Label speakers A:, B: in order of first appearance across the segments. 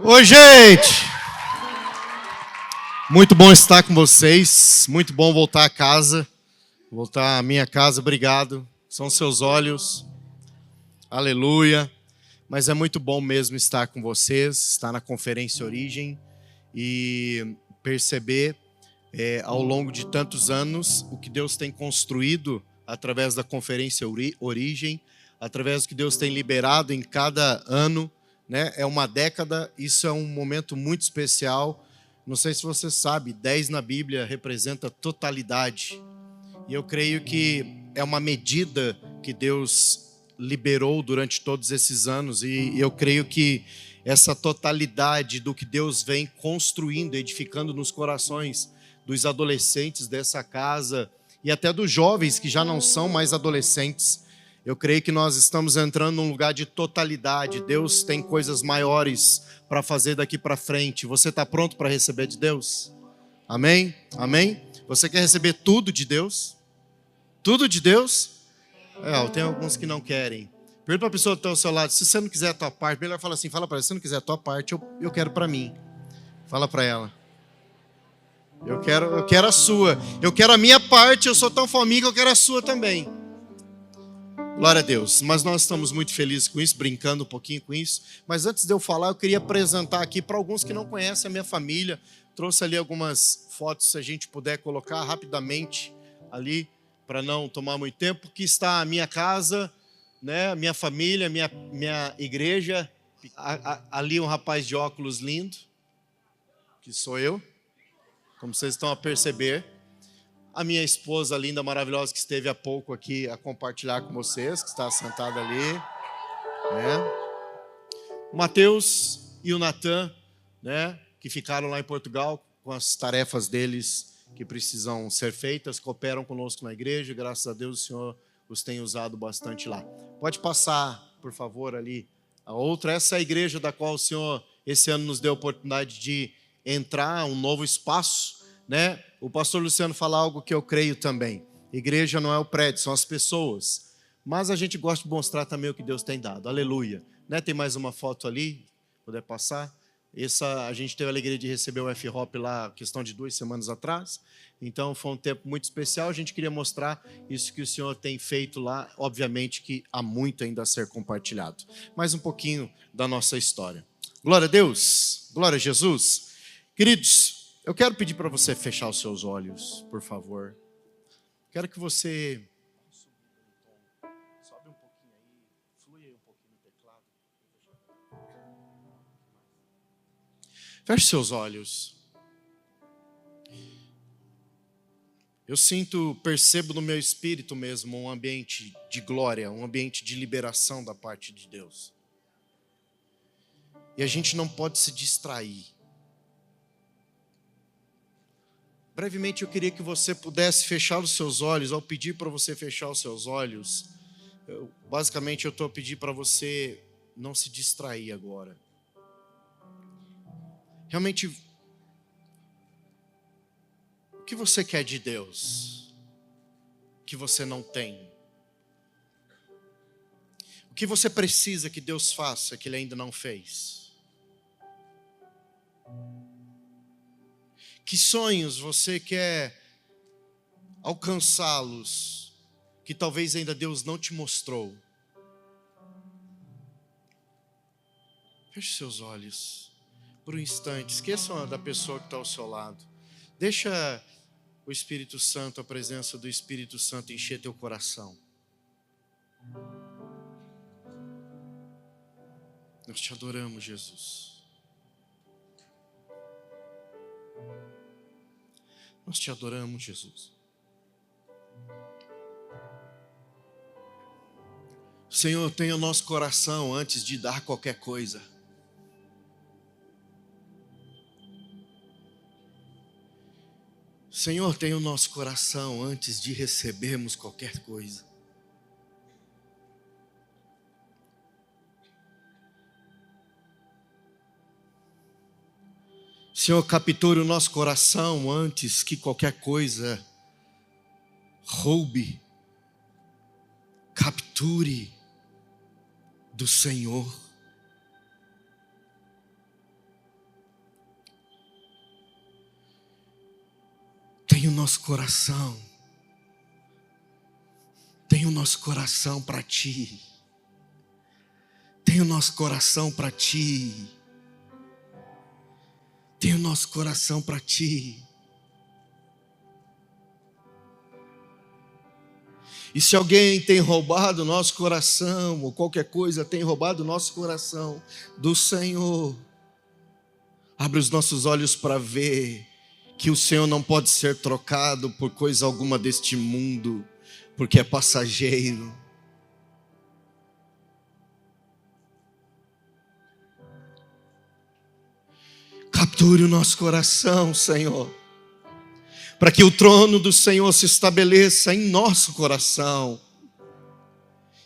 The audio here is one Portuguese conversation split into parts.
A: Oi, gente! Muito bom estar com vocês, muito bom voltar a casa, voltar à minha casa, obrigado. São seus olhos, aleluia. Mas é muito bom mesmo estar com vocês, estar na Conferência Origem e perceber ao longo de tantos anos o que Deus tem construído através da Conferência Origem, através do que Deus tem liberado em cada ano, né? É uma década, isso é um momento muito especial. Não sei se você sabe, 10 na Bíblia representa totalidade. E eu creio que é uma medida que Deus liberou durante todos esses anos. E eu creio que essa totalidade do que Deus vem construindo, edificando nos corações dos adolescentes dessa casa e até dos jovens que já não são mais adolescentes. Eu creio que nós estamos entrando num lugar de totalidade. Deus tem coisas maiores para fazer daqui para frente. Você está pronto para receber de Deus? Amém? Amém? Você quer receber tudo de Deus? Tudo de Deus? Tem alguns que não querem. Pergunta para a pessoa que está ao seu lado, se você não quiser a tua parte, melhor fala assim, fala para ela, se você não quiser a tua parte, eu quero para mim. Fala para ela. Eu quero a sua. Eu quero a minha parte, eu sou tão fominha que eu quero a sua também. Glória a Deus. Mas nós estamos muito felizes com isso, brincando um pouquinho com isso. Mas antes de eu falar, eu queria apresentar aqui para alguns que não conhecem a minha família. Trouxe ali algumas fotos, se a gente puder colocar rapidamente ali, para não tomar muito tempo. Que está a minha casa, né? A minha família, minha igreja. Ali um rapaz de óculos lindo, que sou eu, como vocês estão a perceber. A minha esposa linda, maravilhosa, que esteve há pouco aqui a compartilhar com vocês, que está sentada ali. O Mateus e o Natan, né, que ficaram lá em Portugal com as tarefas deles que precisam ser feitas, cooperam conosco na igreja. Graças a Deus o Senhor os tem usado bastante lá. Pode passar, por favor, ali a outra. Essa é a igreja da qual o Senhor esse ano nos deu a oportunidade de entrar, um novo espaço, né? O pastor Luciano fala algo que eu creio também. Igreja não é o prédio, são as pessoas. Mas a gente gosta de mostrar também o que Deus tem dado. Aleluia. Né? Tem mais uma foto ali, puder passar. A gente teve a alegria de receber o F-Hop lá, questão de 2 semanas atrás. Então foi um tempo muito especial. A gente queria mostrar isso que o Senhor tem feito lá. Obviamente que há muito ainda a ser compartilhado. Mais um pouquinho da nossa história. Glória a Deus. Glória a Jesus. Queridos, eu quero pedir para você fechar os seus olhos, por favor. Quero que você sobe um pouquinho aí, flui aí um pouquinho no teclado. Feche seus olhos. Eu percebo no meu espírito mesmo um ambiente de glória, um ambiente de liberação da parte de Deus. E a gente não pode se distrair. Brevemente eu queria que você pudesse fechar os seus olhos. Ao pedir para você fechar os seus olhos, basicamente eu estou a pedir para você não se distrair agora. Realmente, o que você quer de Deus que você não tem? O que você precisa que Deus faça que Ele ainda não fez? Que sonhos você quer alcançá-los, que talvez ainda Deus não te mostrou? Feche seus olhos por um instante. Esqueça da pessoa que está ao seu lado. Deixa o Espírito Santo, a presença do Espírito Santo encher teu coração. Nós te adoramos, Jesus. Nós te adoramos, Jesus. Senhor, tenha o nosso coração antes de dar qualquer coisa. Senhor, tenha o nosso coração antes de recebermos qualquer coisa. Senhor, capture o nosso coração antes que qualquer coisa roube. Capture do Senhor. Tem o nosso coração. Tem o nosso coração para Ti. Tem o nosso coração para Ti. Tem o nosso coração para Ti. E se alguém tem roubado o nosso coração, ou qualquer coisa tem roubado o nosso coração do Senhor, abre os nossos olhos para ver que o Senhor não pode ser trocado por coisa alguma deste mundo, porque é passageiro. Capture o nosso coração, Senhor, para que o trono do Senhor se estabeleça em nosso coração,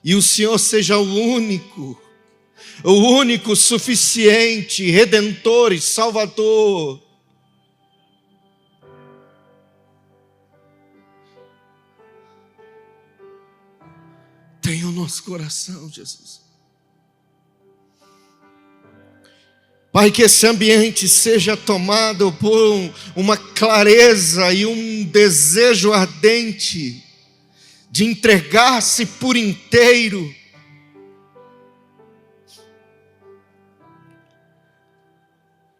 A: e o Senhor seja o único suficiente, redentor e salvador. Tenha o nosso coração, Jesus. Pai, que esse ambiente seja tomado por uma clareza e um desejo ardente de entregar-se por inteiro.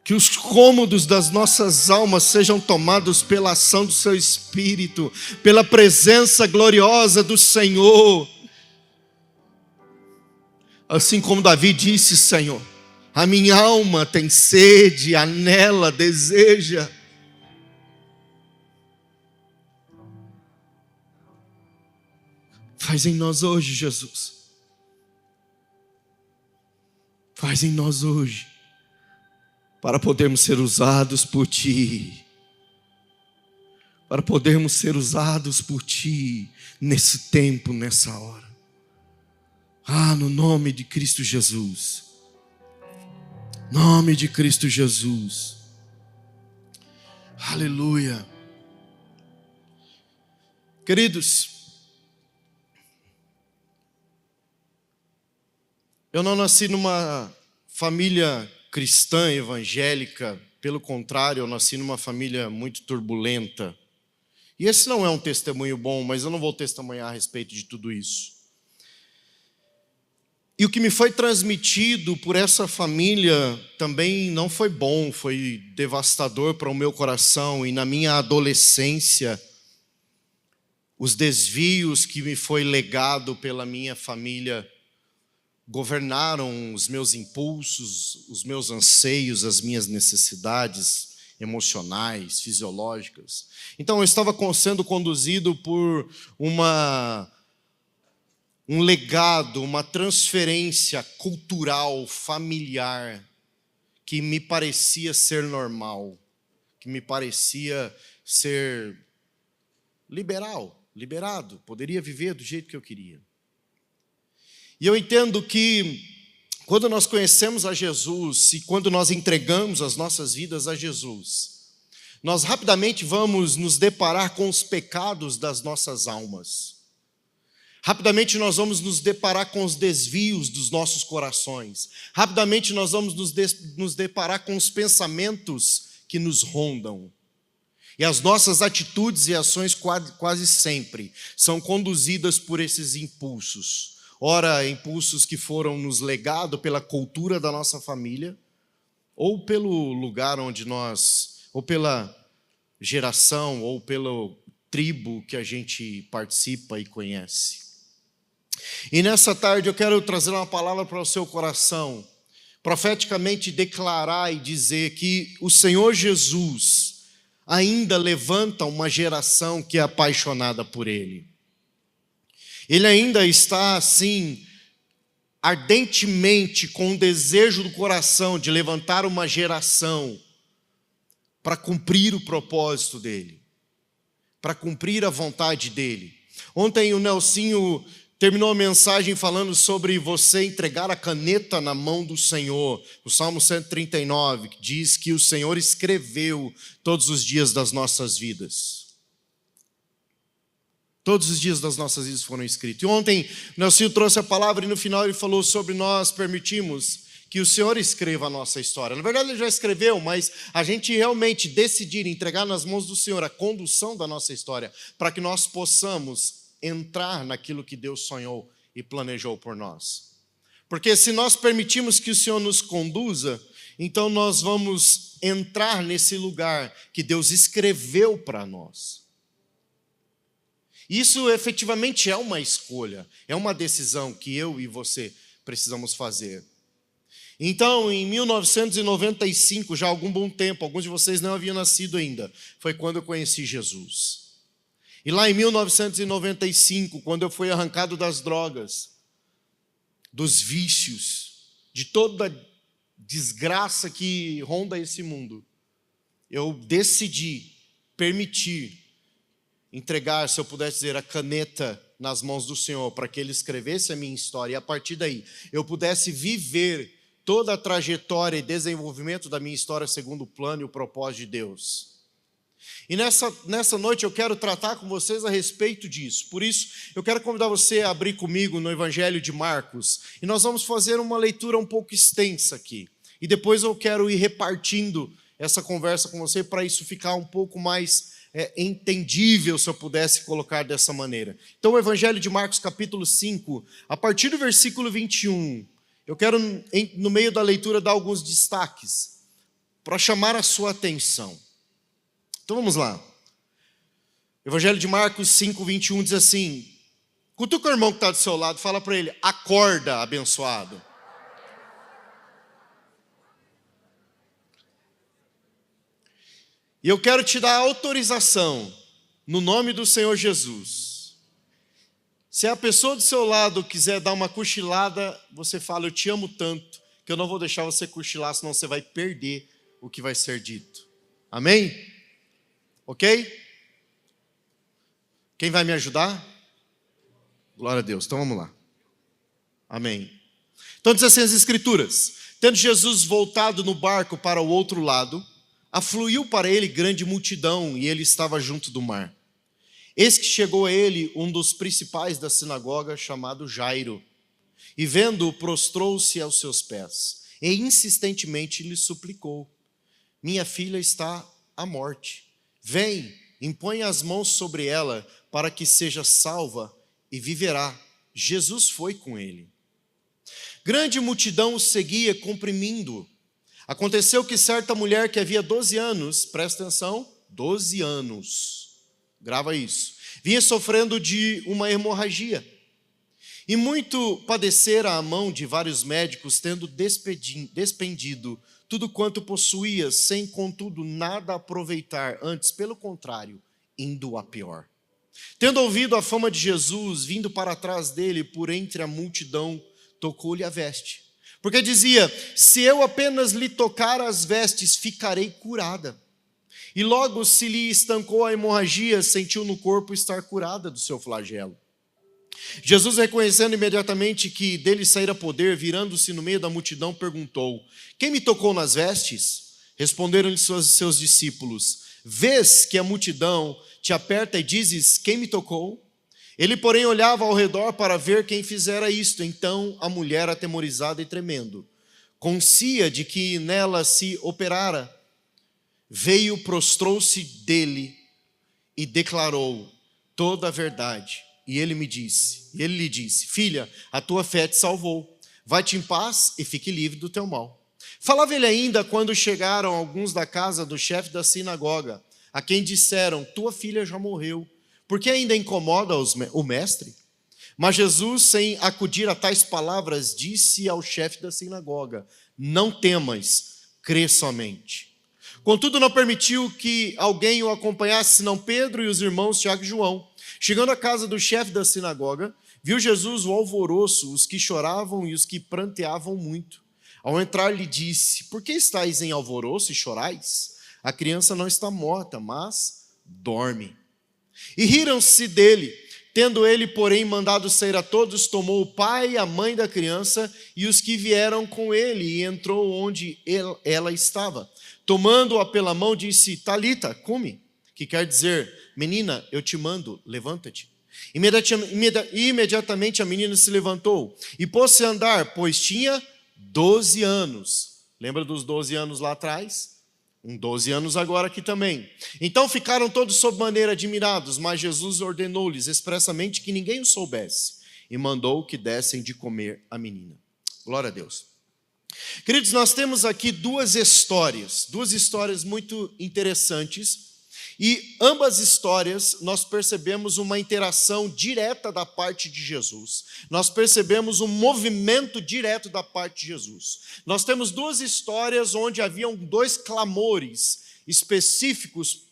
A: Que os cômodos das nossas almas sejam tomados pela ação do Seu Espírito, pela presença gloriosa do Senhor. Assim como Davi disse, Senhor, a minha alma tem sede, anela, deseja. Faz em nós hoje, Jesus. Faz em nós hoje, para podermos ser usados por Ti. Para podermos ser usados por Ti nesse tempo, nessa hora. No nome de Cristo Jesus. Nome de Cristo Jesus. Aleluia. Queridos, eu não nasci numa família cristã, evangélica. Pelo contrário, eu nasci numa família muito turbulenta. E esse não é um testemunho bom, mas eu não vou testemunhar a respeito de tudo isso. E o que me foi transmitido por essa família também não foi bom, foi devastador para o meu coração. E na minha adolescência, os desvios que me foi legado pela minha família governaram os meus impulsos, os meus anseios, as minhas necessidades emocionais, fisiológicas. Então eu estava sendo conduzido por um legado, uma transferência cultural, familiar, que me parecia ser normal, que me parecia ser liberado, poderia viver do jeito que eu queria. E eu entendo que quando nós conhecemos a Jesus e quando nós entregamos as nossas vidas a Jesus, nós rapidamente vamos nos deparar com os pecados das nossas almas. Rapidamente nós vamos nos deparar com os desvios dos nossos corações. Rapidamente nós vamos nos deparar com os pensamentos que nos rondam. E as nossas atitudes e ações quase sempre são conduzidas por esses impulsos. Ora, impulsos que foram nos legados pela cultura da nossa família, ou pelo lugar onde ou pela geração, ou pela tribo que a gente participa e conhece. E nessa tarde eu quero trazer uma palavra para o seu coração, profeticamente declarar e dizer que o Senhor Jesus ainda levanta uma geração que é apaixonada por Ele. Ele ainda está assim, ardentemente com o desejo do coração de levantar uma geração para cumprir o propósito dEle, para cumprir a vontade dEle. Ontem o Nelsinho terminou a mensagem falando sobre você entregar a caneta na mão do Senhor. O Salmo 139, que diz que o Senhor escreveu todos os dias das nossas vidas. Todos os dias das nossas vidas foram escritos. E ontem, Nelsinho trouxe a palavra e no final ele falou sobre nós permitimos que o Senhor escreva a nossa história. Na verdade, Ele já escreveu, mas a gente realmente decidir entregar nas mãos do Senhor a condução da nossa história, para que nós possamos entrar naquilo que Deus sonhou e planejou por nós. Porque se nós permitirmos que o Senhor nos conduza, então nós vamos entrar nesse lugar que Deus escreveu para nós. Isso efetivamente é uma escolha, é uma decisão que eu e você precisamos fazer. Então, em 1995, já há algum bom tempo, alguns de vocês não haviam nascido ainda, foi quando eu conheci Jesus. E lá em 1995, quando eu fui arrancado das drogas, dos vícios, de toda a desgraça que ronda esse mundo, eu decidi permitir entregar, se eu pudesse dizer, a caneta nas mãos do Senhor, para que Ele escrevesse a minha história, e a partir daí eu pudesse viver toda a trajetória e desenvolvimento da minha história segundo o plano e o propósito de Deus. E nessa noite eu quero tratar com vocês a respeito disso. Por isso, eu quero convidar você a abrir comigo no Evangelho de Marcos, e nós vamos fazer uma leitura um pouco extensa aqui. E depois eu quero ir repartindo essa conversa com você para isso ficar um pouco mais entendível, se eu pudesse colocar dessa maneira. Então, o Evangelho de Marcos, capítulo 5, a partir do versículo 21, eu quero, no meio da leitura, dar alguns destaques para chamar a sua atenção. Então, vamos lá. Evangelho de Marcos 5, 21 diz assim: cutuca o irmão que está do seu lado, fala para ele: acorda, abençoado. E eu quero te dar autorização, no nome do Senhor Jesus. Se a pessoa do seu lado quiser dar uma cochilada, você fala: eu te amo tanto, que eu não vou deixar você cochilar, senão você vai perder o que vai ser dito. Amém? Ok? Quem vai me ajudar? Glória a Deus. Então vamos lá. Amém. Então diz assim as Escrituras: tendo Jesus voltado no barco para o outro lado, afluiu para ele grande multidão, e ele estava junto do mar. Eis que chegou a ele um dos principais da sinagoga, chamado Jairo, e vendo-o, prostrou-se aos seus pés, e insistentemente lhe suplicou: minha filha está à morte. Vem, impõe as mãos sobre ela, para que seja salva e viverá. Jesus foi com ele. Grande multidão o seguia, comprimindo-o. Aconteceu que certa mulher que havia 12 anos, presta atenção, 12 anos, grava isso, vinha sofrendo de uma hemorragia. E muito padecera a mão de vários médicos, tendo despendido tudo quanto possuía, sem contudo nada aproveitar, antes, pelo contrário, indo a pior. Tendo ouvido a fama de Jesus, vindo para trás dele, por entre a multidão, tocou-lhe a veste. Porque dizia: se eu apenas lhe tocar as vestes, ficarei curada. E logo se lhe estancou a hemorragia, sentiu no corpo estar curada do seu flagelo. Jesus, reconhecendo imediatamente que dele saíra poder, virando-se no meio da multidão, perguntou: quem me tocou nas vestes? Responderam-lhe seus discípulos: vês que a multidão te aperta e dizes: quem me tocou? Ele, porém, olhava ao redor para ver quem fizera isto. Então a mulher, atemorizada e tremendo, conscia de que nela se operara, veio, prostrou-se dele e declarou toda a verdade. E ele lhe disse: filha, a tua fé te salvou. Vai-te em paz e fique livre do teu mal. Falava ele ainda quando chegaram alguns da casa do chefe da sinagoga, a quem disseram: tua filha já morreu. Por que ainda incomoda o mestre? Mas Jesus, sem acudir a tais palavras, disse ao chefe da sinagoga: não temas, crê somente. Contudo, não permitiu que alguém o acompanhasse, senão Pedro e os irmãos Tiago e João. Chegando à casa do chefe da sinagoga, viu Jesus o alvoroço, os que choravam e os que pranteavam muito. Ao entrar, lhe disse: por que estáis em alvoroço e chorais? A criança não está morta, mas dorme. E riram-se dele. Tendo ele, porém, mandado sair a todos, tomou o pai e a mãe da criança e os que vieram com ele, e entrou onde ela estava. Tomando-a pela mão, disse: Talita, cumi, que quer dizer: menina, eu te mando, levanta-te. Imediatamente a menina se levantou e pôs-se a andar, pois tinha 12 anos. Lembra dos 12 anos lá atrás? 12 anos agora aqui também. Então ficaram todos sob maneira admirados, mas Jesus ordenou-lhes expressamente que ninguém o soubesse e mandou que dessem de comer a menina. Glória a Deus. Queridos, nós temos aqui duas histórias muito interessantes, e ambas histórias nós percebemos uma interação direta da parte de Jesus. Nós percebemos um movimento direto da parte de Jesus. Nós temos duas histórias onde haviam dois clamores específicos,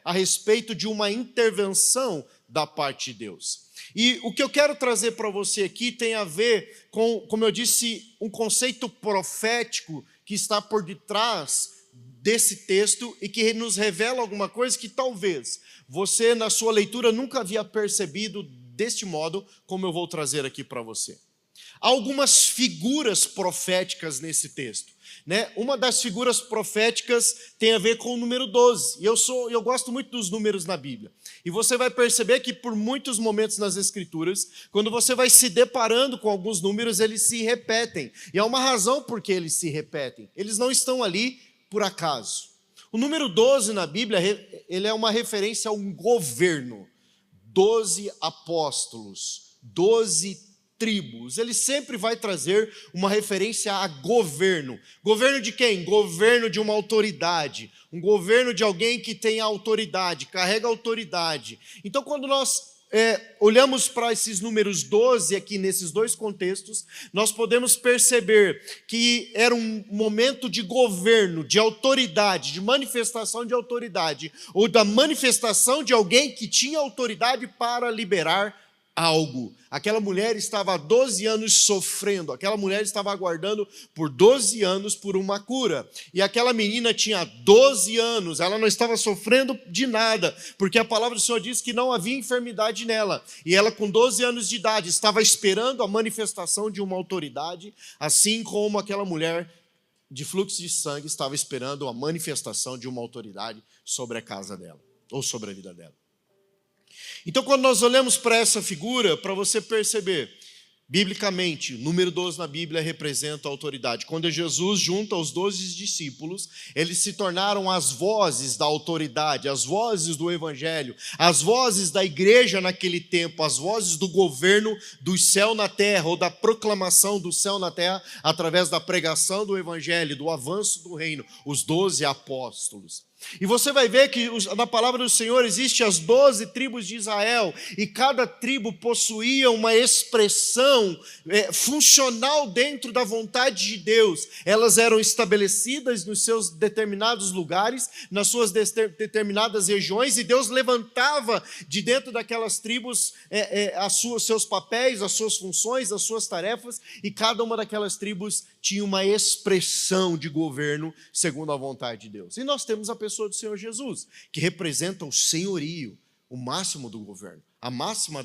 A: a respeito de uma intervenção da parte de Deus. E o que eu quero trazer para você aqui tem a ver com, como eu disse, um conceito profético que está por detrás desse texto e que nos revela alguma coisa que talvez você, na sua leitura, nunca havia percebido deste modo, como eu vou trazer aqui para você. Há algumas figuras proféticas nesse texto. Uma das figuras proféticas tem a ver com o número 12. E eu gosto muito dos números na Bíblia. E você vai perceber que por muitos momentos nas Escrituras, quando você vai se deparando com alguns números, eles se repetem. E há uma razão por que eles se repetem. Eles não estão ali por acaso. O número 12 na Bíblia, ele é uma referência a um governo. 12 apóstolos, 12 tribos, ele sempre vai trazer uma referência a governo. Governo de quem? Governo de uma autoridade. Um governo de alguém que tem autoridade, carrega autoridade. Então, quando nós olhamos para esses números 12 aqui, nesses dois contextos, nós podemos perceber que era um momento de governo, de autoridade, de manifestação de autoridade, ou da manifestação de alguém que tinha autoridade para liberar algo. Aquela mulher estava há 12 anos sofrendo, aquela mulher estava aguardando por 12 anos por uma cura, e aquela menina tinha 12 anos, ela não estava sofrendo de nada, porque a palavra do Senhor diz que não havia enfermidade nela, e ela com 12 anos de idade estava esperando a manifestação de uma autoridade, assim como aquela mulher de fluxo de sangue estava esperando a manifestação de uma autoridade sobre a casa dela, ou sobre a vida dela. Então, quando nós olhamos para essa figura, para você perceber, biblicamente, o número 12 na Bíblia representa a autoridade. Quando Jesus junta os 12 discípulos, eles se tornaram as vozes da autoridade, as vozes do Evangelho, as vozes da igreja naquele tempo, as vozes do governo do céu na terra, ou da proclamação do céu na terra, através da pregação do Evangelho, do avanço do reino, os 12 apóstolos. E você vai ver que na palavra do Senhor existem as 12 tribos de Israel, e cada tribo possuía uma expressão funcional dentro da vontade de Deus. Elas eram estabelecidas nos seus determinados lugares, nas suas determinadas regiões, e Deus levantava de dentro daquelas tribos seus papéis, as suas funções, as suas tarefas, e cada uma daquelas tribos tinha uma expressão de governo segundo a vontade de Deus. E nós temos a pessoa do Senhor Jesus, que representa o senhorio, o máximo do governo, a máxima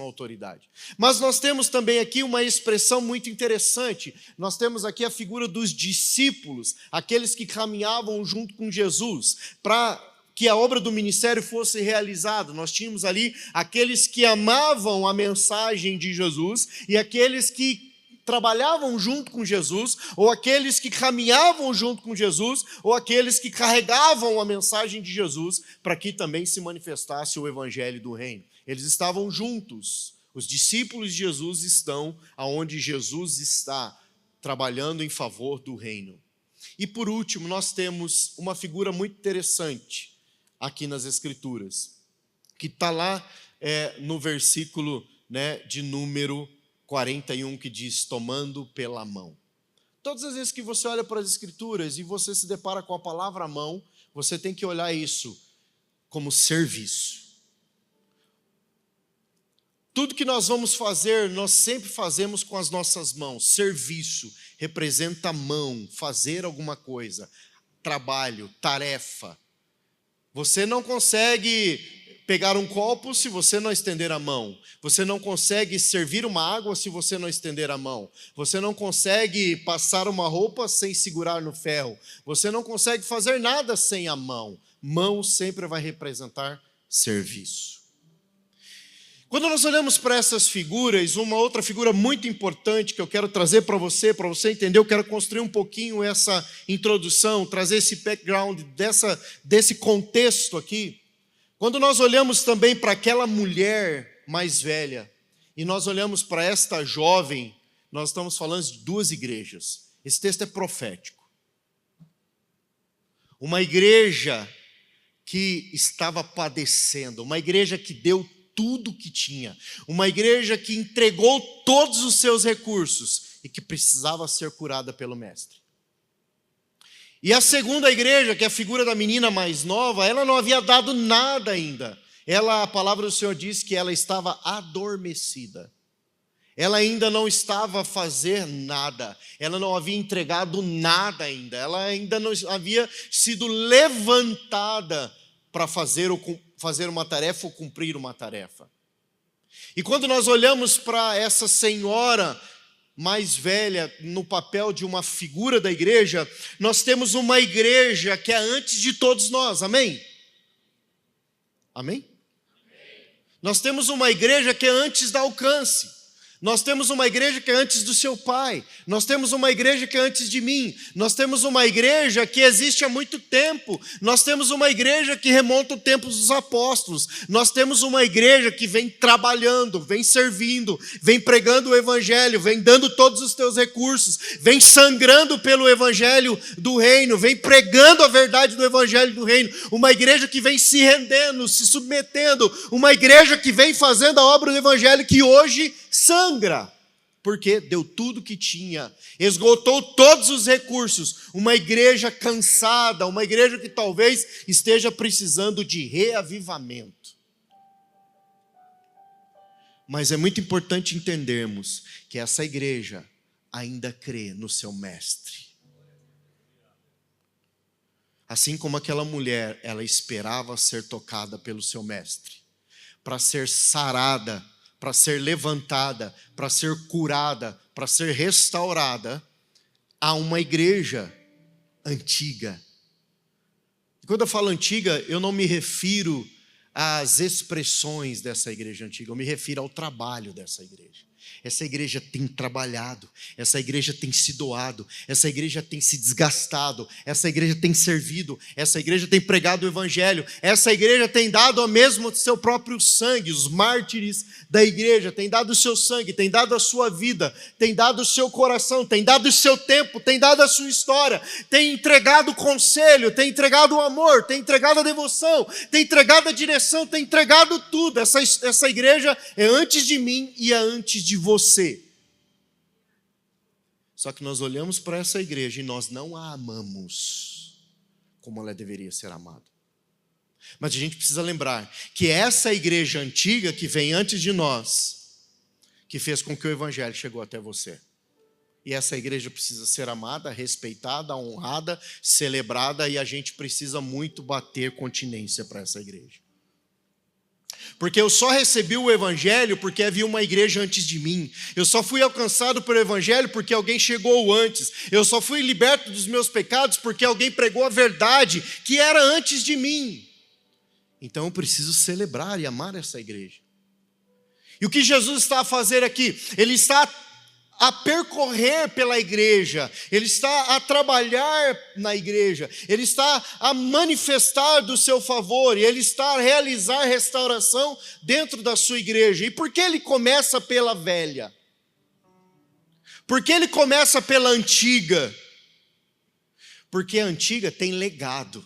A: autoridade. Mas nós temos também aqui uma expressão muito interessante. Nós temos aqui a figura dos discípulos, aqueles que caminhavam junto com Jesus, para que a obra do ministério fosse realizada. Nós tínhamos ali aqueles que amavam a mensagem de Jesus e aqueles que trabalhavam junto com Jesus, ou aqueles que caminhavam junto com Jesus, ou aqueles que carregavam a mensagem de Jesus, para que também se manifestasse o evangelho do reino. Eles estavam juntos. Os discípulos de Jesus estão aonde Jesus está, trabalhando em favor do reino. E por último, nós temos uma figura muito interessante aqui nas Escrituras, que está lá no versículo de número 41, que diz, tomando pela mão. Todas as vezes que você olha para as Escrituras e você se depara com a palavra mão, você tem que olhar isso como serviço. Tudo que nós vamos fazer, nós sempre fazemos com as nossas mãos. Serviço representa mão, fazer alguma coisa, trabalho, tarefa. Você não consegue pegar um copo se você não estender a mão. Você não consegue servir uma água se você não estender a mão. Você não consegue passar uma roupa sem segurar no ferro. Você não consegue fazer nada sem a mão. Mão sempre vai representar serviço. Quando nós olhamos para essas figuras, uma outra figura muito importante que eu quero trazer para você entender, eu quero construir um pouquinho essa introdução, trazer esse background desse contexto aqui. Quando nós olhamos também para aquela mulher mais velha, e nós olhamos para esta jovem, nós estamos falando de duas igrejas. Esse texto é profético. Uma igreja que estava padecendo, uma igreja que deu tudo que tinha, uma igreja que entregou todos os seus recursos e que precisava ser curada pelo Mestre. E a segunda igreja, que é a figura da menina mais nova, ela não havia dado nada ainda. A palavra do Senhor diz que ela estava adormecida. Ela ainda não estava a fazer nada, ela não havia entregado nada ainda, ela ainda não havia sido levantada para fazer uma tarefa ou cumprir uma tarefa. E quando nós olhamos para essa senhora mais velha no papel de uma figura da igreja, nós temos uma igreja que é antes de todos nós, amém? Amém? Nós temos uma igreja que é antes da alcance. Nós temos uma igreja que é antes do seu pai. Nós temos uma igreja que é antes de mim. Nós temos uma igreja que existe há muito tempo. Nós temos uma igreja que remonta o tempo dos apóstolos. Nós temos uma igreja que vem trabalhando, vem servindo, vem pregando o evangelho, vem dando todos os teus recursos, vem sangrando pelo evangelho do reino, vem pregando a verdade do evangelho do reino. Uma igreja que vem se rendendo, se submetendo. Uma igreja que vem fazendo a obra do evangelho que hoje sangra, porque deu tudo que tinha, esgotou todos os recursos. Uma igreja cansada, uma igreja que talvez esteja precisando de reavivamento. Mas é muito importante entendermos que essa igreja ainda crê no seu mestre. Assim como aquela mulher, ela esperava ser tocada pelo seu mestre, para ser sarada, para ser levantada, para ser curada, para ser restaurada, há uma igreja antiga. E quando eu falo antiga, eu não me refiro às expressões dessa igreja antiga, eu me refiro ao trabalho dessa igreja. Essa igreja tem trabalhado, essa igreja tem se doado, essa igreja tem se desgastado, essa igreja tem servido, essa igreja tem pregado o evangelho, essa igreja tem dado mesmo seu próprio sangue. Os mártires da igreja têm dado o seu sangue, têm dado a sua vida, têm dado o seu coração, têm dado o seu tempo, têm dado a sua história, têm entregado o conselho, têm entregado o amor, têm entregado a devoção, têm entregado a direção, têm entregado tudo. Essa igreja é antes de mim e é antes de você. Só que nós olhamos para essa igreja e nós não a amamos como ela deveria ser amada. Mas a gente precisa lembrar que essa igreja antiga que vem antes de nós, que fez com que o evangelho chegou até você. E essa igreja precisa ser amada, respeitada, honrada, celebrada, e a gente precisa muito bater continência para essa igreja. Porque eu só recebi o evangelho porque havia uma igreja antes de mim. Eu só fui alcançado pelo evangelho porque alguém chegou antes. Eu só fui liberto dos meus pecados porque alguém pregou a verdade que era antes de mim. Então eu preciso celebrar e amar essa igreja. E o que Jesus está a fazer aqui? Ele está a percorrer pela igreja, ele está a trabalhar na igreja, ele está a manifestar do seu favor, e ele está a realizar restauração dentro da sua igreja. E por que ele começa pela velha? Por que ele começa pela antiga? Porque a antiga tem legado,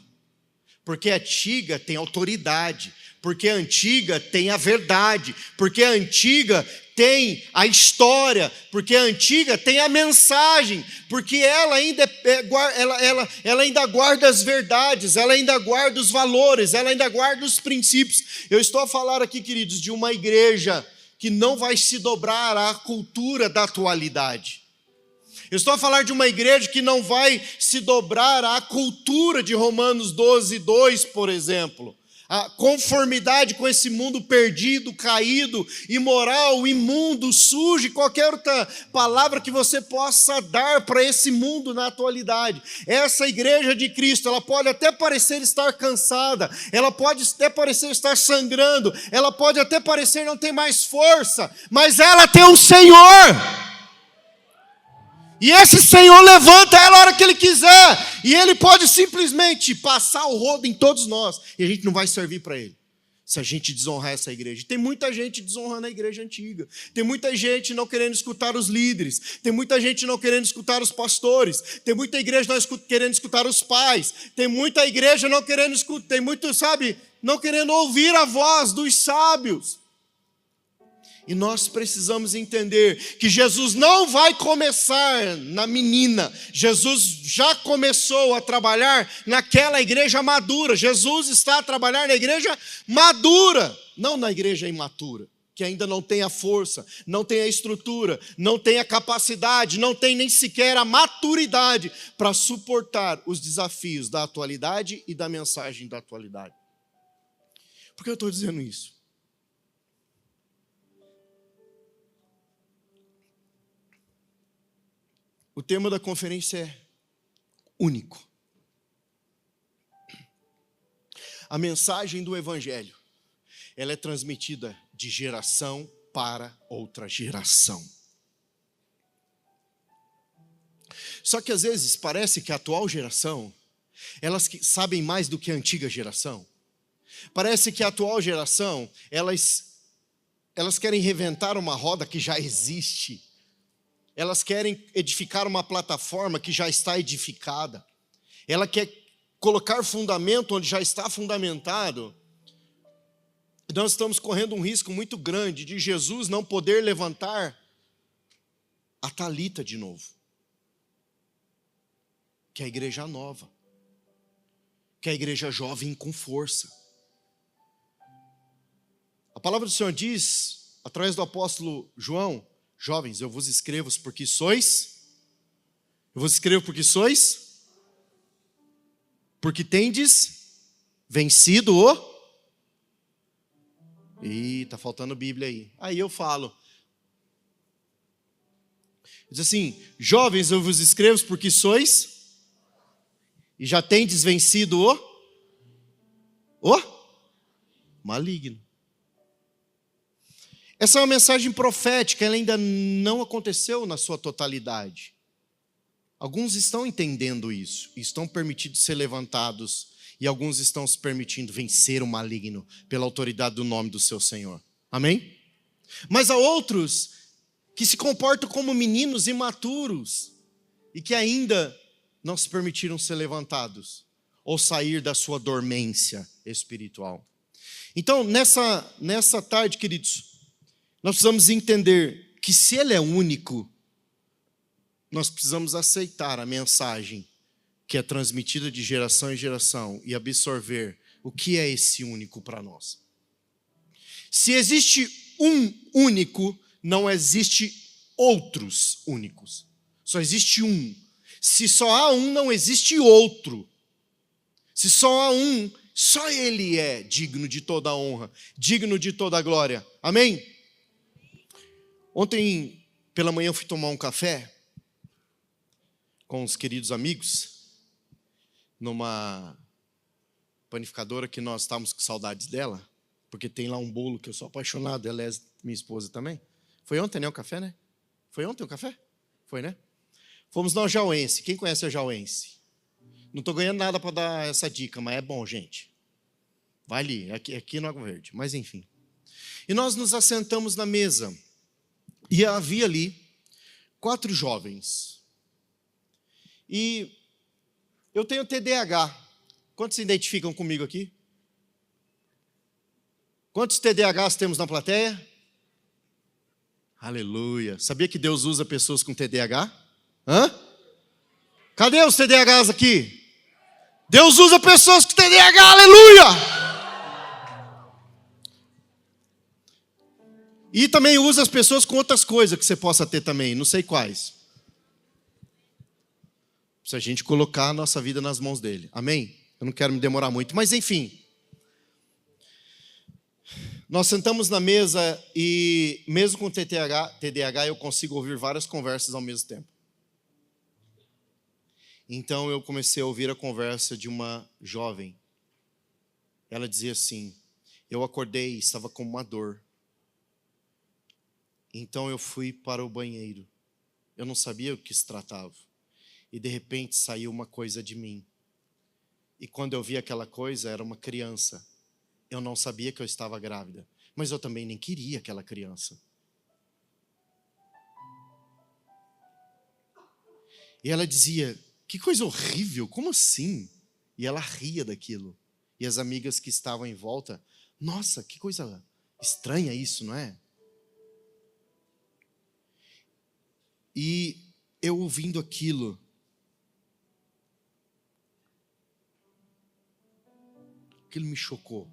A: porque a antiga tem autoridade, porque a antiga tem a verdade, porque a antiga tem a história, porque a antiga tem a mensagem, porque ela ainda, ela ainda guarda as verdades, ela ainda guarda os valores, ela ainda guarda os princípios. Eu estou a falar aqui, queridos, de uma igreja que não vai se dobrar à cultura da atualidade. Eu estou a falar de uma igreja que não vai se dobrar à cultura de Romanos 12:2, por exemplo. a conformidade com esse mundo perdido, caído, imoral, imundo, sujo, qualquer outra palavra que você possa dar para esse mundo na atualidade. Essa igreja de Cristo, ela pode até parecer estar cansada, ela pode até parecer estar sangrando, ela pode até parecer não ter mais força, mas ela tem um Senhor. E esse Senhor levanta ela a hora que Ele quiser. E Ele pode simplesmente passar o rodo em todos nós. E a gente não vai servir para Ele, se a gente desonrar essa igreja. Tem muita gente desonrando a igreja antiga. Tem muita gente não querendo escutar os líderes. Tem muita gente não querendo escutar os pastores. Tem muita igreja não querendo escutar os pais. Tem muita igreja não querendo escutar. Tem muito, não querendo ouvir a voz dos sábios. E nós precisamos entender que Jesus não vai começar na menina. Jesus já começou a trabalhar naquela igreja madura. Jesus está a trabalhar na igreja madura, não na igreja imatura, que ainda não tem a força, não tem a estrutura, não tem a capacidade, não tem nem sequer a maturidade para suportar os desafios da atualidade e da mensagem da atualidade. Por que eu estou dizendo isso? O tema da conferência é único. A mensagem do Evangelho, ela é transmitida de geração para outra geração. Só que às vezes parece que a atual geração, elas sabem mais do que a antiga geração. Parece que a atual geração, elas querem reventar uma roda que já existe. Elas querem edificar uma plataforma que já está edificada. Ela quer colocar fundamento onde já está fundamentado. Nós estamos correndo um risco muito grande de Jesus não poder levantar a Talita de novo. Que é a igreja nova. Que é a igreja jovem com força. A palavra do Senhor diz, através do apóstolo João: jovens, eu vos escrevo porque sois. Eu vos escrevo porque sois. Porque tendes vencido o. Ih, tá faltando Bíblia aí. Aí eu falo. Diz assim: jovens, eu vos escrevo porque sois. E já tendes vencido o maligno. Essa é uma mensagem profética, ela ainda não aconteceu na sua totalidade. Alguns estão entendendo isso, e estão permitidos ser levantados, e alguns estão se permitindo vencer o maligno pela autoridade do nome do seu Senhor. Amém? Mas há outros que se comportam como meninos imaturos, e que ainda não se permitiram ser levantados, ou sair da sua dormência espiritual. Então, nessa tarde, queridos, nós precisamos entender que se Ele é único, nós precisamos aceitar a mensagem que é transmitida de geração em geração e absorver o que é esse único para nós. Se existe um único, não existe outros únicos. Só existe um. Se só há um, não existe outro. Se só há um, só Ele é digno de toda a honra, digno de toda a glória. Amém? Ontem pela manhã eu fui tomar um café com os queridos amigos numa panificadora que nós estávamos com saudades dela, porque tem lá um bolo que eu sou apaixonado, ela é minha esposa também. Foi ontem, né, o café, né? Foi ontem o café? Foi, né? Fomos na Jauense. Quem conhece a Jauense? Não estou ganhando nada para dar essa dica, mas é bom, gente. Vai ali, aqui no Água Verde, mas enfim. E nós nos assentamos na mesa. E havia ali 4 jovens. E eu tenho TDAH. Quantos se identificam comigo aqui? Quantos TDAHs temos na plateia? Aleluia. Sabia que Deus usa pessoas com TDAH? Hã? Cadê os TDAHs aqui? Deus usa pessoas com TDAH, aleluia! E também usa as pessoas com outras coisas que você possa ter também, não sei quais. Se a gente colocar a nossa vida nas mãos dele. Amém? Eu não quero me demorar muito, mas enfim. Nós sentamos na mesa e, mesmo com TDAH, eu consigo ouvir várias conversas ao mesmo tempo. Então eu comecei a ouvir a conversa de uma jovem. Ela dizia assim: eu acordei e estava com uma dor. Então eu fui para o banheiro. Eu não sabia o que se tratava. E de repente saiu uma coisa de mim. E quando eu vi aquela coisa, era uma criança. Eu não sabia que eu estava grávida, mas eu também nem queria aquela criança. E ela dizia: que coisa horrível, como assim? E ela ria daquilo. E as amigas que estavam em volta: nossa, que coisa estranha isso, não é? E eu ouvindo aquilo, aquilo me chocou.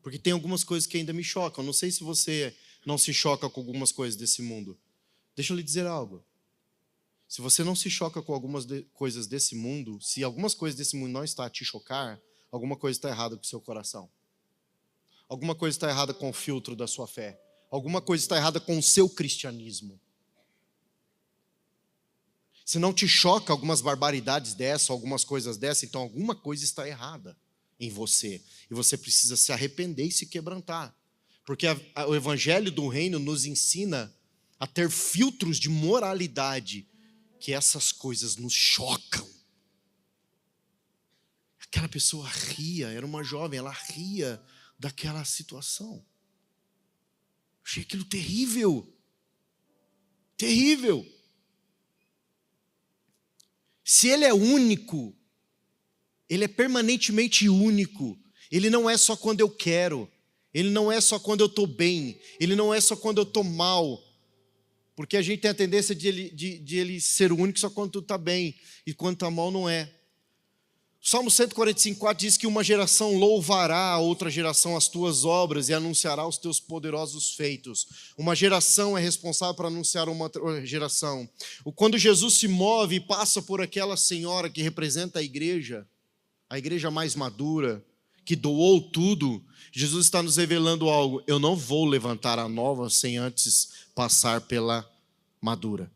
A: Porque tem algumas coisas que ainda me chocam. Não sei se você não se choca com algumas coisas desse mundo. Deixa eu lhe dizer algo. Se você não se choca com algumas coisas desse mundo, se algumas coisas desse mundo não está a te chocar, alguma coisa está errada com o seu coração. Alguma coisa está errada com o filtro da sua fé. Alguma coisa está errada com o seu cristianismo. Se não te choca algumas barbaridades dessas, algumas coisas dessas, então alguma coisa está errada em você. E você precisa se arrepender e se quebrantar. Porque o evangelho do reino nos ensina a ter filtros de moralidade, que essas coisas nos chocam. Aquela pessoa ria, era uma jovem, ela ria daquela situação. Achei aquilo terrível. Terrível. Se ele é único, ele é permanentemente único. Ele não é só quando eu quero. Ele não é só quando eu estou bem. Ele não é só quando eu estou mal. Porque a gente tem a tendência de ele ser único só quando tudo está bem. E quando está mal, não é. Salmo 145,4 diz que uma geração louvará a outra geração as tuas obras e anunciará os teus poderosos feitos. Uma geração é responsável por anunciar uma outra geração. Quando Jesus se move e passa por aquela senhora que representa a igreja mais madura, que doou tudo, Jesus está nos revelando algo. Eu não vou levantar a nova sem antes passar pela madura.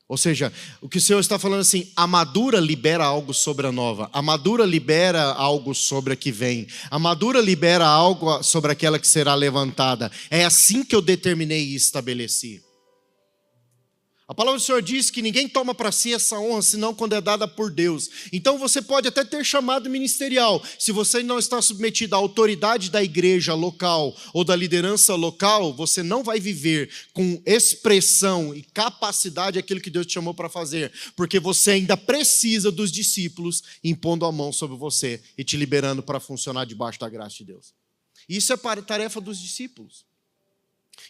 A: Ou seja, o que o Senhor está falando assim, a madura libera algo sobre a nova, a madura libera algo sobre a que vem, a madura libera algo sobre aquela que será levantada. É assim que eu determinei e estabeleci. A palavra do Senhor diz que ninguém toma para si essa honra, senão quando é dada por Deus. Então você pode até ter chamado ministerial. Se você não está submetido à autoridade da igreja local ou da liderança local, você não vai viver com expressão e capacidade aquilo que Deus te chamou para fazer. Porque você ainda precisa dos discípulos impondo a mão sobre você e te liberando para funcionar debaixo da graça de Deus. Isso é tarefa dos discípulos.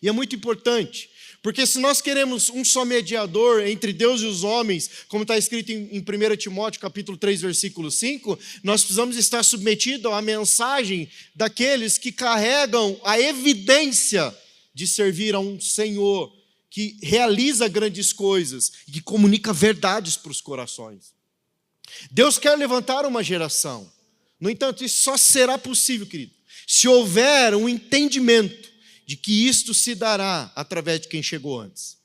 A: E é muito importante, porque se nós queremos um só mediador entre Deus e os homens, como está escrito em 1 Timóteo capítulo 3, versículo 5, nós precisamos estar submetidos à mensagem daqueles que carregam a evidência de servir a um Senhor que realiza grandes coisas e que comunica verdades para os corações. Deus quer levantar uma geração. No entanto, isso só será possível, querido, se houver um entendimento de que isto se dará através de quem chegou antes.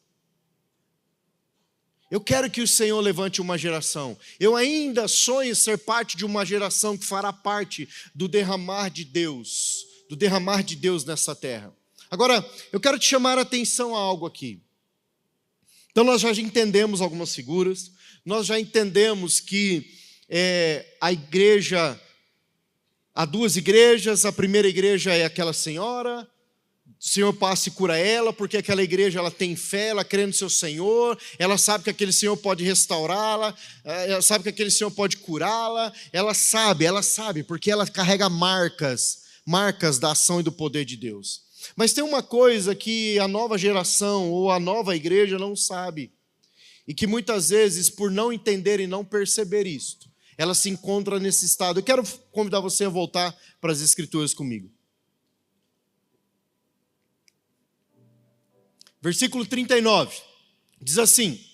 A: Eu quero que o Senhor levante uma geração. Eu ainda sonho ser parte de uma geração que fará parte do derramar de Deus nessa terra. Agora, eu quero te chamar a atenção a algo aqui. Então nós já entendemos algumas figuras, nós já entendemos que a igreja, há duas igrejas, a primeira igreja é aquela senhora, o Senhor passa e cura ela, porque aquela igreja ela tem fé, ela crê no seu Senhor, ela sabe que aquele Senhor pode restaurá-la, ela sabe que aquele Senhor pode curá-la, ela sabe, porque ela carrega marcas da ação e do poder de Deus. Mas tem uma coisa que a nova geração ou a nova igreja não sabe, e que muitas vezes, por não entender e não perceber isto, ela se encontra nesse estado. Eu quero convidar você a voltar para as Escrituras comigo. Versículo 39, diz assim: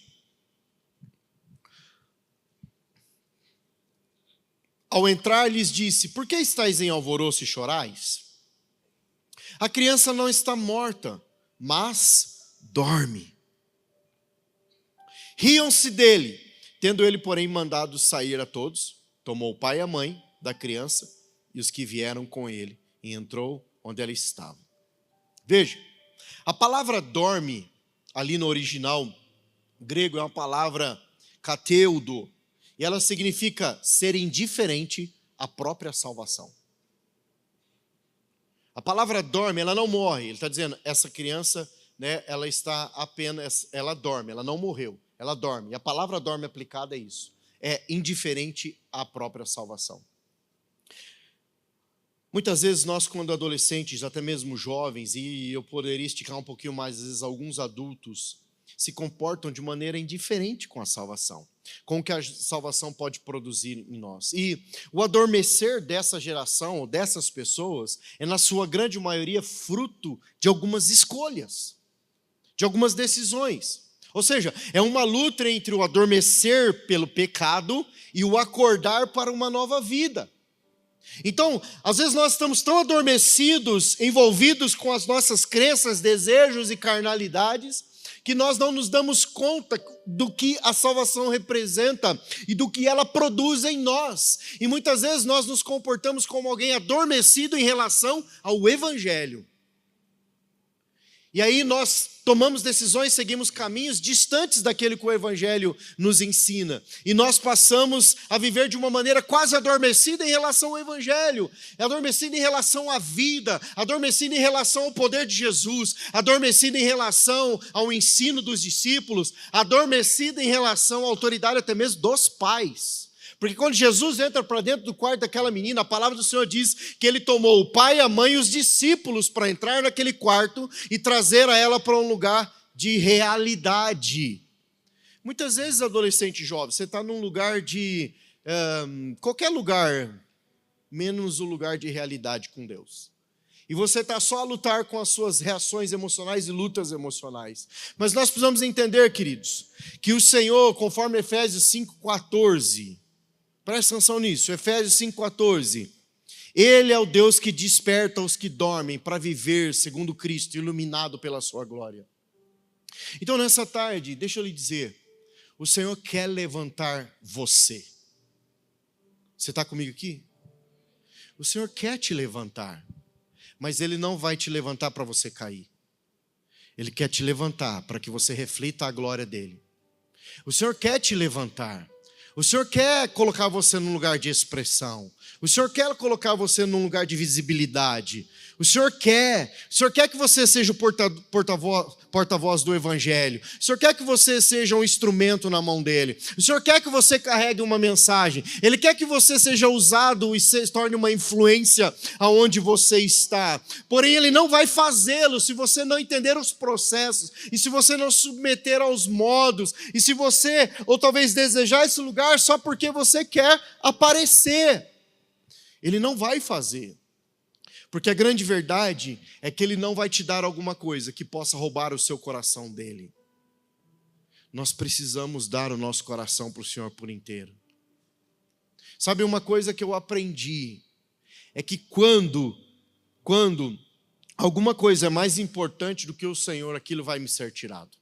A: ao entrar lhes disse, por que estáis em alvoroço e chorais? A criança não está morta, mas dorme. Riam-se dele, tendo ele, porém, mandado sair a todos, tomou o pai e a mãe da criança e os que vieram com ele, e entrou onde ela estava. Veja, a palavra dorme, ali no original grego, é uma palavra kateudo, e ela significa ser indiferente à própria salvação. A palavra dorme, ela não morre. Ele está dizendo, essa criança, né, ela dorme, ela não morreu, ela dorme. E a palavra dorme aplicada é isso, é indiferente à própria salvação. Muitas vezes nós, quando adolescentes, até mesmo jovens, e eu poderia esticar um pouquinho mais, às vezes alguns adultos, se comportam de maneira indiferente com a salvação, com o que a salvação pode produzir em nós. E o adormecer dessa geração, ou dessas pessoas, é na sua grande maioria fruto de algumas escolhas, de algumas decisões. Ou seja, é uma luta entre o adormecer pelo pecado e o acordar para uma nova vida. Então, às vezes nós estamos tão adormecidos, envolvidos com as nossas crenças, desejos e carnalidades, que nós não nos damos conta do que a salvação representa e do que ela produz em nós. E muitas vezes nós nos comportamos como alguém adormecido em relação ao Evangelho. E aí nós tomamos decisões, seguimos caminhos distantes daquele que o Evangelho nos ensina. E nós passamos a viver de uma maneira quase adormecida em relação ao Evangelho, adormecida em relação à vida, adormecida em relação ao poder de Jesus, adormecida em relação ao ensino dos discípulos, adormecida em relação à autoridade até mesmo dos pais. Porque quando Jesus entra para dentro do quarto daquela menina, a palavra do Senhor diz que ele tomou o pai, a mãe e os discípulos para entrar naquele quarto e trazer a ela para um lugar de realidade. Muitas vezes, adolescente jovem, você está num lugar de... qualquer lugar, menos o lugar de realidade com Deus. E você está só a lutar com as suas reações emocionais e lutas emocionais. Mas nós precisamos entender, queridos, que o Senhor, conforme Efésios 5,14... Presta atenção nisso, Efésios 5,14. Ele é o Deus que desperta os que dormem para viver segundo Cristo, iluminado pela sua glória. Então, nessa tarde, deixa eu lhe dizer, o Senhor quer levantar você. Você está comigo aqui? O Senhor quer te levantar, mas Ele não vai te levantar para você cair. Ele quer te levantar para que você reflita a glória dEle. O Senhor quer te levantar. O Senhor quer colocar você num lugar de expressão. O Senhor quer colocar você num lugar de visibilidade. O Senhor quer que você seja o porta-voz do Evangelho. O Senhor quer que você seja um instrumento na mão dEle. O Senhor quer que você carregue uma mensagem. Ele quer que você seja usado e se torne uma influência aonde você está. Porém, Ele não vai fazê-lo se você não entender os processos e se você não submeter aos modos e se você, ou talvez desejar esse lugar só porque você quer aparecer. Ele não vai fazer. Porque a grande verdade é que Ele não vai te dar alguma coisa que possa roubar o seu coração dEle. Nós precisamos dar o nosso coração para o Senhor por inteiro. Sabe uma coisa que eu aprendi? É que quando alguma coisa é mais importante do que o Senhor, aquilo vai me ser tirado.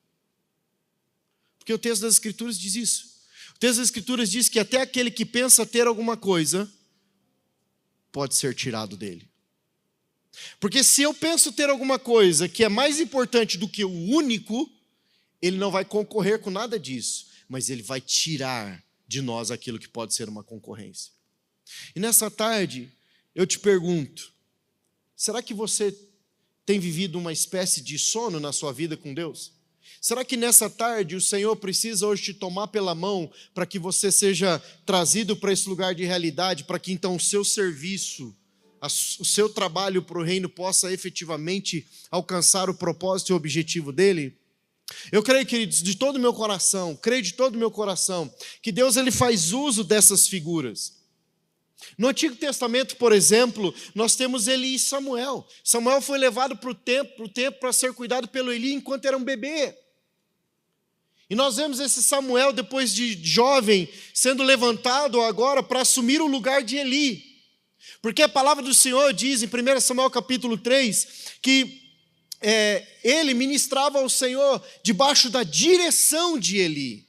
A: Porque o texto das Escrituras diz isso. O texto das Escrituras diz que até aquele que pensa ter alguma coisa pode ser tirado dele. Porque se eu penso ter alguma coisa que é mais importante do que o único, Ele não vai concorrer com nada disso, mas Ele vai tirar de nós aquilo que pode ser uma concorrência. E nessa tarde, eu te pergunto, será que você tem vivido uma espécie de sono na sua vida com Deus? Será que nessa tarde o Senhor precisa hoje te tomar pela mão para que você seja trazido para esse lugar de realidade, para que então o seu serviço, o seu trabalho para o reino possa efetivamente alcançar o propósito e o objetivo dele? Eu creio, queridos, de todo o meu coração, que Deus ele faz uso dessas figuras. No Antigo Testamento, por exemplo, nós temos Eli e Samuel. Samuel foi levado para o templo para ser cuidado pelo Eli enquanto era um bebê. E nós vemos esse Samuel, depois de jovem, sendo levantado agora para assumir o lugar de Eli. Porque a palavra do Senhor diz em 1 Samuel capítulo 3, que ele ministrava ao Senhor debaixo da direção de Eli.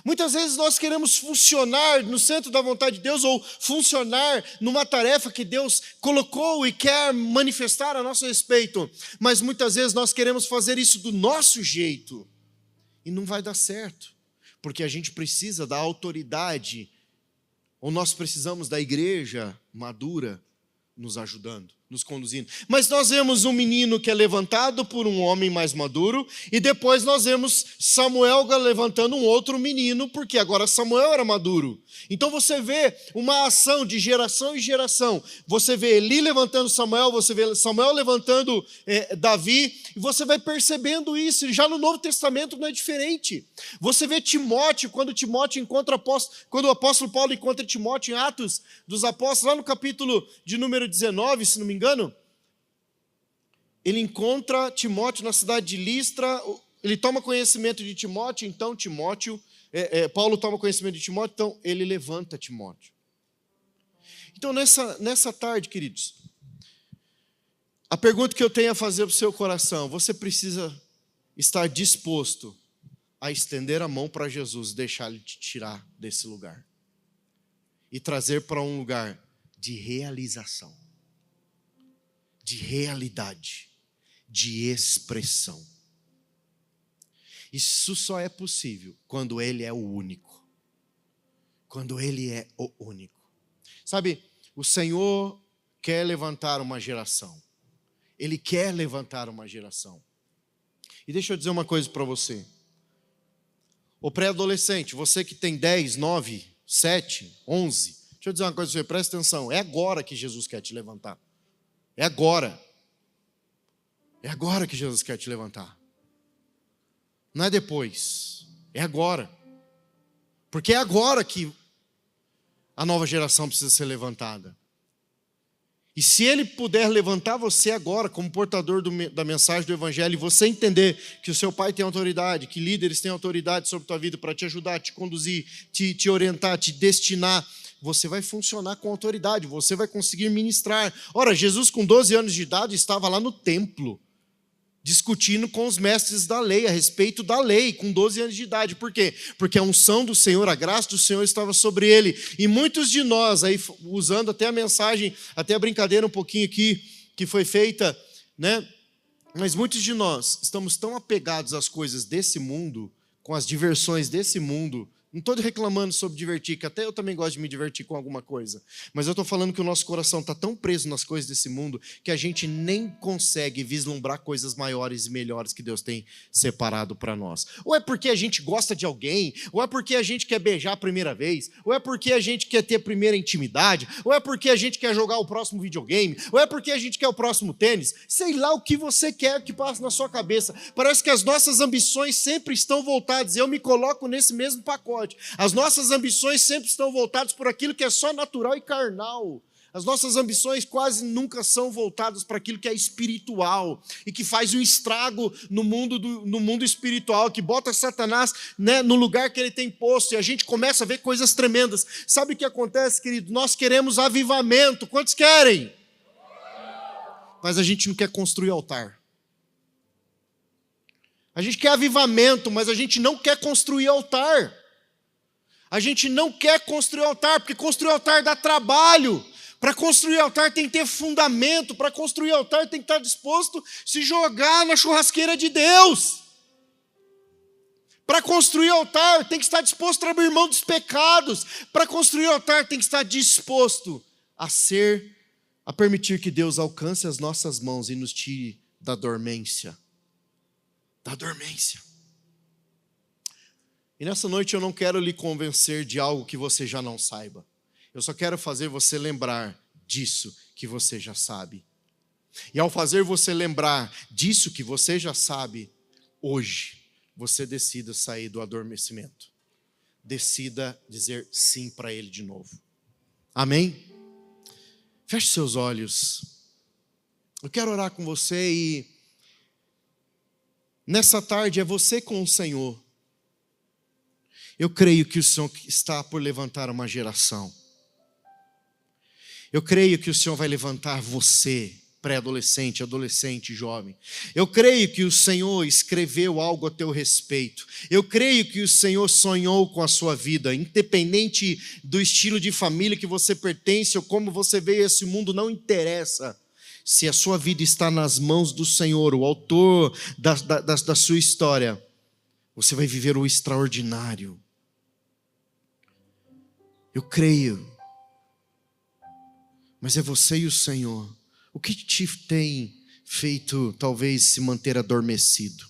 A: Muitas vezes nós queremos funcionar no centro da vontade de Deus ou funcionar numa tarefa que Deus colocou e quer manifestar a nosso respeito, mas muitas vezes nós queremos fazer isso do nosso jeito e não vai dar certo, porque a gente precisa da autoridade, ou nós precisamos da igreja madura nos ajudando, nos conduzindo. Mas nós vemos um menino que é levantado por um homem mais maduro, e depois nós vemos Samuel levantando um outro menino, porque agora Samuel era maduro. Então você vê uma ação de geração em geração. Você vê Eli levantando Samuel, você vê Samuel levantando Davi, e você vai percebendo isso. E já no Novo Testamento não é diferente. Você vê Timóteo, quando o apóstolo Paulo encontra Timóteo em Atos dos Apóstolos, lá no capítulo de número 19, se não me engano, ele encontra Timóteo na cidade de Listra, ele toma conhecimento de Timóteo, então Paulo toma conhecimento de Timóteo, então ele levanta Timóteo. Então nessa tarde, queridos, a pergunta que eu tenho a fazer para o seu coração: você precisa estar disposto a estender a mão para Jesus, deixar Ele te tirar desse lugar e trazer para um lugar de realização, de realidade, de expressão. Isso só é possível quando Ele é o único. Quando Ele é o único. Sabe, o Senhor quer levantar uma geração. Ele quer levantar uma geração. E deixa eu dizer uma coisa para você. O pré-adolescente, você que tem 10, 9, 7, 11, deixa eu dizer uma coisa para você, presta atenção. É agora que Jesus quer te levantar. É agora. É agora que Jesus quer te levantar. Não é depois. É agora. Porque é agora que a nova geração precisa ser levantada. E se Ele puder levantar você agora como portador da mensagem do Evangelho, e você entender que o seu pai tem autoridade, que líderes têm autoridade sobre a tua vida para te ajudar, te conduzir, te orientar, te destinar, você vai funcionar com autoridade, você vai conseguir ministrar. Ora, Jesus com 12 anos de idade estava lá no templo, discutindo com os mestres da lei, a respeito da lei, com 12 anos de idade. Por quê? Porque a unção do Senhor, a graça do Senhor estava sobre ele. E muitos de nós, aí usando até a mensagem, até a brincadeira um pouquinho aqui, que foi feita, né? Mas muitos de nós estamos tão apegados às coisas desse mundo, com as diversões desse mundo. Não estou reclamando sobre divertir, que até eu também gosto de me divertir com alguma coisa. Mas eu estou falando que o nosso coração está tão preso nas coisas desse mundo que a gente nem consegue vislumbrar coisas maiores e melhores que Deus tem separado para nós. Ou é porque a gente gosta de alguém, ou é porque a gente quer beijar a primeira vez, ou é porque a gente quer ter a primeira intimidade, ou é porque a gente quer jogar o próximo videogame, ou é porque a gente quer o próximo tênis. Sei lá o que você quer que passe na sua cabeça. Parece que as nossas ambições sempre estão voltadas. Eu me coloco nesse mesmo pacote. As nossas ambições sempre estão voltadas por aquilo que é só natural e carnal. As nossas ambições quase nunca são voltadas para aquilo que é espiritual e que faz um estrago no mundo espiritual, que bota Satanás, né, no lugar que ele tem posto, e a gente começa a ver coisas tremendas. Sabe o que acontece, querido? Nós queremos avivamento. Quantos querem? Mas a gente não quer construir altar. A gente quer avivamento, mas a gente não quer construir altar. A gente não quer construir altar, porque construir altar dá trabalho. Para construir altar tem que ter fundamento. Para construir altar tem que estar disposto a se jogar na churrasqueira de Deus. Para construir altar tem que estar disposto a abrir mão dos pecados. Para construir altar tem que estar disposto a permitir que Deus alcance as nossas mãos e nos tire da dormência. Da dormência. E nessa noite eu não quero lhe convencer de algo que você já não saiba. Eu só quero fazer você lembrar disso que você já sabe. E ao fazer você lembrar disso que você já sabe, hoje você decida sair do adormecimento. Decida dizer sim para Ele de novo. Amém? Feche seus olhos. Eu quero orar com você e nessa tarde é você com o Senhor. Eu creio que o Senhor está por levantar uma geração. Eu creio que o Senhor vai levantar você, pré-adolescente, adolescente, jovem. Eu creio que o Senhor escreveu algo a teu respeito. Eu creio que o Senhor sonhou com a sua vida, independente do estilo de família que você pertence ou como você veio a esse mundo, não interessa. Se a sua vida está nas mãos do Senhor, o autor da sua história, você vai viver o extraordinário. Eu creio. Mas é você e o Senhor. O que te tem feito, talvez, se manter adormecido?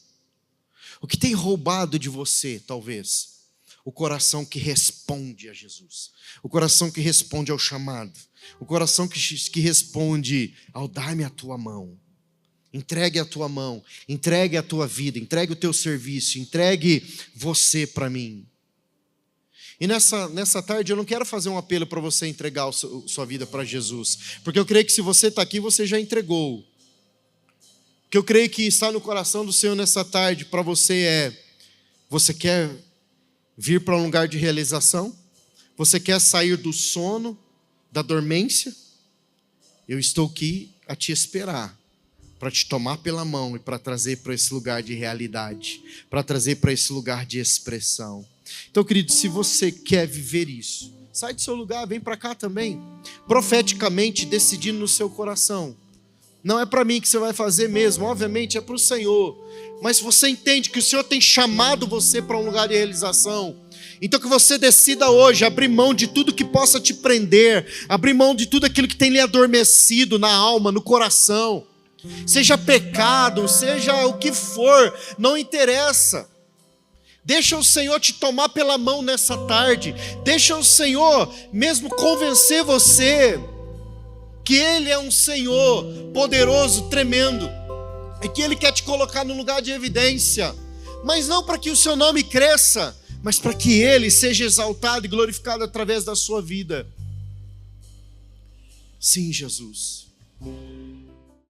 A: O que tem roubado de você, talvez? O coração que responde a Jesus. O coração que responde ao chamado. O coração que responde ao dar-me a tua mão. Entregue a tua mão. Entregue a tua vida. Entregue o teu serviço. Entregue você para mim. E nessa tarde eu não quero fazer um apelo para você entregar sua vida para Jesus. Porque eu creio que se você está aqui, você já entregou. O que eu creio que está no coração do Senhor nessa tarde para você é: você quer vir para um lugar de realização? Você quer sair do sono, da dormência? Eu estou aqui a te esperar, para te tomar pela mão e para trazer para esse lugar de realidade, para trazer para esse lugar de expressão. Então, querido, se você quer viver isso, sai do seu lugar, vem para cá também, profeticamente decidindo no seu coração. Não é para mim que você vai fazer mesmo, obviamente é para o Senhor, mas você entende que o Senhor tem chamado você para um lugar de realização. Então que você decida hoje abrir mão de tudo que possa te prender, abrir mão de tudo aquilo que tem lhe adormecido na alma, no coração, seja pecado, seja o que for, não interessa. Deixa o Senhor te tomar pela mão nessa tarde. Deixa o Senhor mesmo convencer você que Ele é um Senhor poderoso, tremendo, e que Ele quer te colocar num lugar de evidência, mas não para que o seu nome cresça, mas para que Ele seja exaltado e glorificado através da sua vida. Sim, Jesus.